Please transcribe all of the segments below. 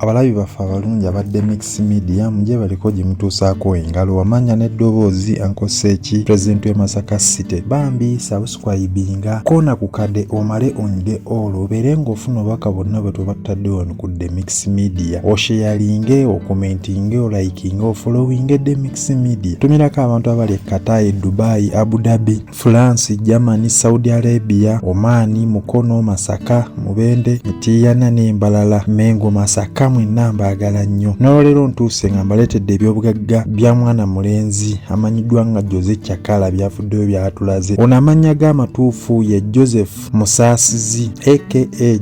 Abalabi baffe abalungi abadde Mix Media muje baliko gimutuusaako engalo wamanya n'eddoboozi Uncle Seeki President w'e Masaka City bambi subscribinga koona ku kadde omale onyige olo obeere ng'ofuna obubaka bonna bwe tuba tutadde wano ku The Mix Media osharinge okomentinge olikinge ofollowinge The Mix Media tumirako abantu abali e Qatar, Dubai, Abu Dhabi, France, Germany, Saudi Arabia, Oman, Mukono, Masaka, Mubende, Mitiyana n'embalala Mengo, Masaka mwenna mbaagala nnyo. N'olwaleero ntuuse nga mbaleetedde ebyobugagga bya mwana mulenzi amanyiddwa nga Jose Kyakala byafuddeyo byatulaze. Ono amannya g'amatuufu ye Joseph Musaasizi aka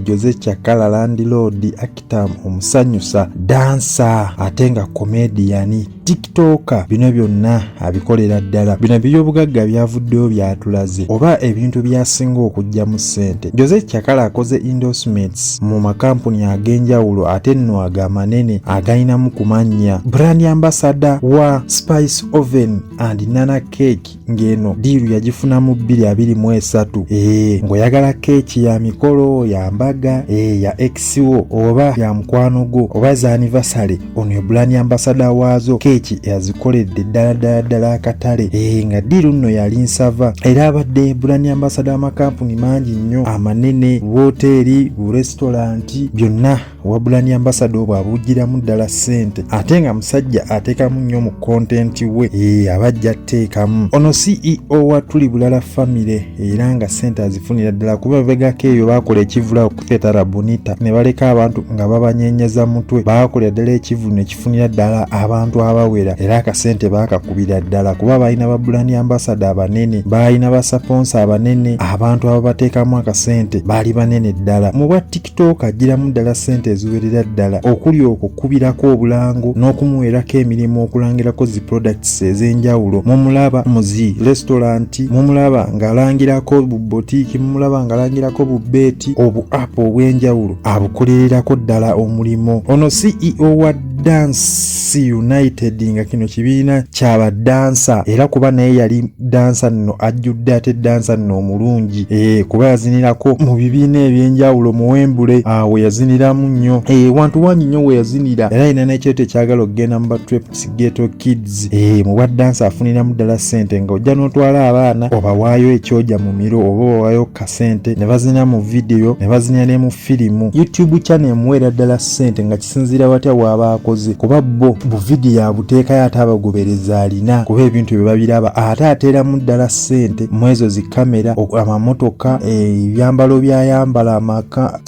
Jose Kyakala Landlord, actor omusanyusa, dancer ate nga comedian, tiktoker. Bino byonna abikolera ddala. Bino ebyobugagga byavuddeyo byatulaze oba ebintu byasinga okujjamu ssente. Jose Kyakala akoze endorsements mu makampuni ag'enjawulo ate nno agamanene agayinamu ku mannya brand ambassador wa Spice Oven and Nana Cake ng'eno diiru yagifunamu 2023. Ng'oyagala keeki ya mikolo, ya mbaga, ya XO oba ya mukwano gwo oba za anniversary, ono brand ambassador waazo keeki yazikoledde ddala akatale. Nga diiru nno yali nsava era abadde brand ambassador amakampuni mangi nnyo amanene, hoteli, restaurant, byonna wa brand ambassador bw'abugiramu ddala ssente ate nga musajja ateekamu nnyo mu content we abajja atteekamu. Ono CEO wa Tuli Bulala Family era nga ssente azifunira ddala kuba begako eyo baakola ekivula okufeetara bonita ne baleka abantu nga babanyenyeza mutwe baakolera ddala ekivulu ne kifunira ddala abantu abawera era akasente baakakubira ddala kuba balina ba brand ambassador abanene, balina ba sponsor abanene, abantu ababateekamu akasente baali banene ddala. Mu bwa TikTok agiramu ddala ssente eziwerera ddala okuli okukubirako obulango n'okumuweerako emirimu okulangirako zi products ez'enjawulo. Mumulaba mu zi restaurant, mumulaba ng'alangirako bu boutique, mumulaba ng'alangirako bu beeti, obu app obw'enjawulo abukolererako ddala omulimu. Ono CEO wa Dance United nga kino kibiina kyaba dansa era kuba naye yali dansa nno ajjudde ate dansa nno omulungi kuba yazinirako mu bibiina ebyenjawulo mu Wembley we yaziniramu nnyo wantu wangi nnyo we yazinira era ina n'ekyeto ekyagala okugenda mu Batrepes Ghetto Kids mu bwa dansa afuniramu ddala ssente nga ojja n'otwala abaana obawaayo ekyoja mu miro oba obawaayo kasente ne bazina mu video ne bazina ne mu firimu. YouTube channel emuweera ddala ssente nga kisinziira watya waba akoze kuba bo bu video abuteekayo ate abagobereza alina kuba ebintu bye babiraba ate ateeramu ddala ssente mu ezo zi kamera, amamotoka, ebyambalo byayambala,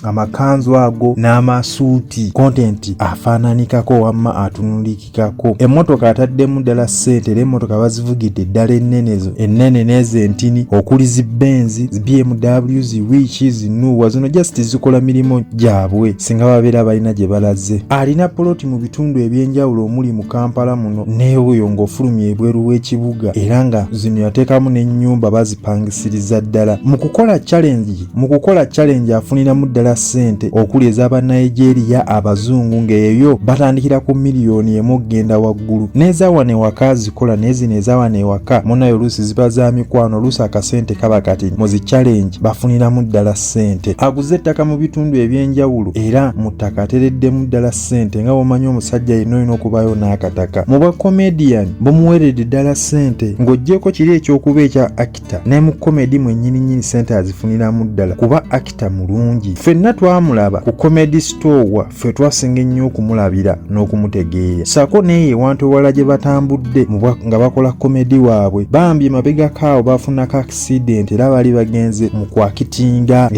amakanzu ago n'amasuuti, content afaananikako wamma atunulikikako. Emmotoka ataddemu ddala ssente era emmotoka bazivugidde ddala ennene n'ezentini okuli zi Benz, zi BMW, zi Wish, zi Nuwa zino just zikola mirimu gyabwe singa babeera balina gye balaze. Alina poloti mu bitundu ebyenjawulo omuli mu Kampala muno n'ebuyo ng'ofulumya ebweru w'ekibuga era nga zino yateekamu n'ennyumba bazipangisiriza ddala. Mu kukola challenge afuniramu ddala ssente okuli ez'aba Nigeria abazungu ng'eyo batandikira ku miliyoni emu okugenda waggulu n'eza wano ewaka zikola n'ezino eza wano ewaka munayo oluusi ziba za mikwano oluusi akasente kaba kati mu zi challenge bafuniramu ddala ssente. Aguze ettaka mu bitundu ebyenjawulo era mu ttaka atereddemu ddala ssente nga bw'omanyi omusajja yenna olina okubayo n'akataka. Mu bwa comedian bumuweeredde ddala ssente ng'oggyeko kiri ekyokuba ekya actor ne mu comedy mwennyini ssente azifuniramu ddala kuba actor mulungi. Ffenna twamulaba ku comedy store ffe twasinga ennyo okumulabira n'okumutegeera sako naye wantu ewala gye batambudde nga bakola comedy waabwe bambi emabegako awo bafunako accident era baali bagenze mu kwakitinga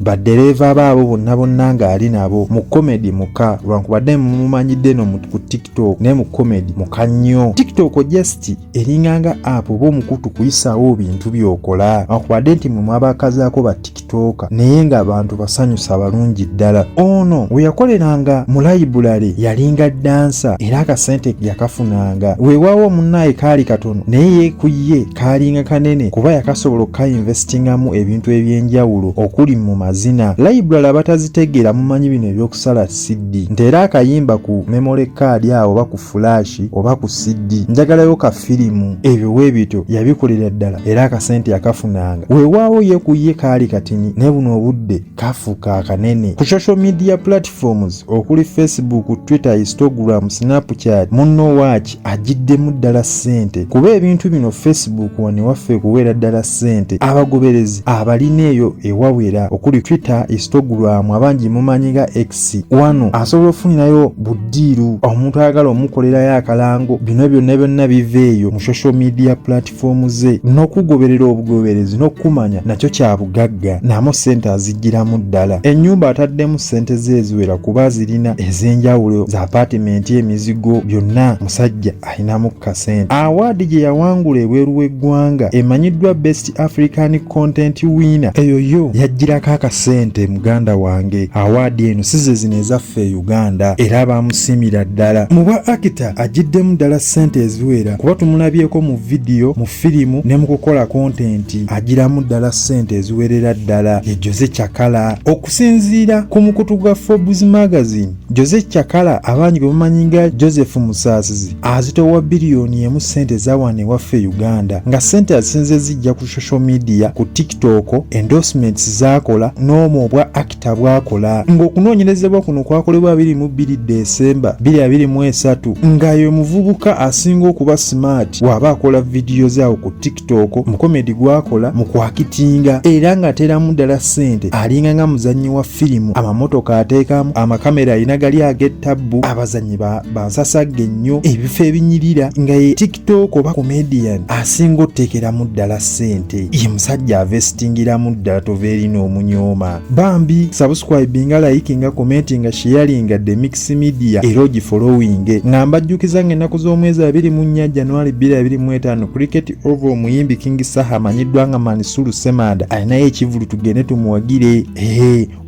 baddereeva baabo bonna ng'ali nabo mu comedy muka lwankubadde mumumanyidde no ku TikTok naye mu comedy muka nnyo. TikTok just eringanga app oba omukutu kuyisaawo bintu byokola lwankubadde nti mwe mwabakazaako ba TikTok naye nga abantu basanyusa balungi ddala. Ono we yakoleranga mu library yalinga dansa era akasente yakafunanga weewaawo munnaye kaali katono naye yeekuye kaalinga kanene kuba yakasobola okukayinvestingamu ebintu ebyenjawulo okuli mu mazina. Library abatazitegeera mumanyi bino ebyokusala CD nti era akayimba ku memory card awo oba ku flash oba ku CD, njagalayo ka firimu. Ebyo weebito yabikolera ddala era akasente akafunanga. Weewaawo ye ku ye kaali katini ne buno obudde kafuuka akanene. Ku social media platforms okuli Facebook, Twitter, Instagram, Snapchat, Muno Watch agiddemu ddala ssente. Kuba ebintu bino Facebook wano waffe kuweera ddala ssente. Abagoberezi abalina eyo ewawera okuli Twitter, Instagram abangi mumanyi nga X. Wano asobola ofunirayo buddiiru omuntu ayagala omukolerayo akalango. Bino byonna biveeyo mu social media platform ze. N'okugoberera obugoberezi n'okumanya nakyo kya bugagga, namo ssente azigiramu ddala. Ennyumba ataddemu ssente ze eziwera kuba zirina ez'enjawulo za apartment, emizigo byonna musajja alinamu kasente. Awaadi gye yawangula ebweru w'eggwanga emanyiddwa Best African Content Winner, eyo yo yagirako akasente muganda wange. Awaadi eno size zino ezaffe Uganda era bamusimira ddala. Mu bwa actor agiddemu ddala ssente eziwera kuba tumulabyeko mu video, mu firimu ne mu kukola content agiramu ddala ssente eziwerera ddala. Ye Jose Chakala. Okusinziira ku mukutu gwa Forbes magazine, Jose Chakala abangi bamumanyi nga Joseph Musaasizi azitowa biliyoni emu ssente za wano ewaffe Uganda, nga ssente azisinze zijja ku social media, ku TikTok, endorsements zakola n'omwo bwa actor bwakola. Ng'okunoonyerezebwa kuno kwakolebwa 22 Desemba 2023 nga ye muvubuka asinga okuba smart waba akola vidiyo zaawo ku TikTok, mu comedy gwakola mu kwakitinga era ng'ateramu ddala ssente. Alinga nga muzannyi wa firimu, amamotoka ateekamu, amakamera alina gali ag'ettabbu, abazannyi bansasagge nnyo, ebifo ebinyirira, nga ye TikTok oba comedian asinga oteekeramu ddala ssente. Ye musajja avestingiramu ddala tova erina omunyooma. Bambi subscribinga, likinga, commentinga, sharinga The Mix Media era ogifollowinge. Nga mbajjukiza ng'ennaku z'omwezi 24 January 2025 Cricket Over omuyimbi King Saha amanyiddwa nga Mansuru Semada alinayo ekivulu tugende tumuwagire.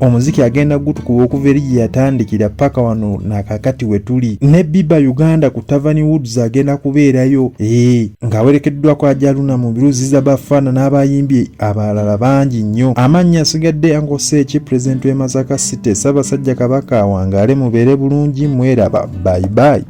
Omuziki agenda gutukuba okuva eri gye yatandikira paka wano nakakati we tuli. Ne Biba Uganda ku Tavern Woods agenda kubeerayo ng'awerekeddwako Ajaluna mu biruziza Bafana n'abayimbi abalala bangi nnyo. Amannya asigadde Uncle Sechi, President w'e Masaka City, Ssaabasajja Kabaka awangaale mubeere bulungi, mweraba. Bye bye.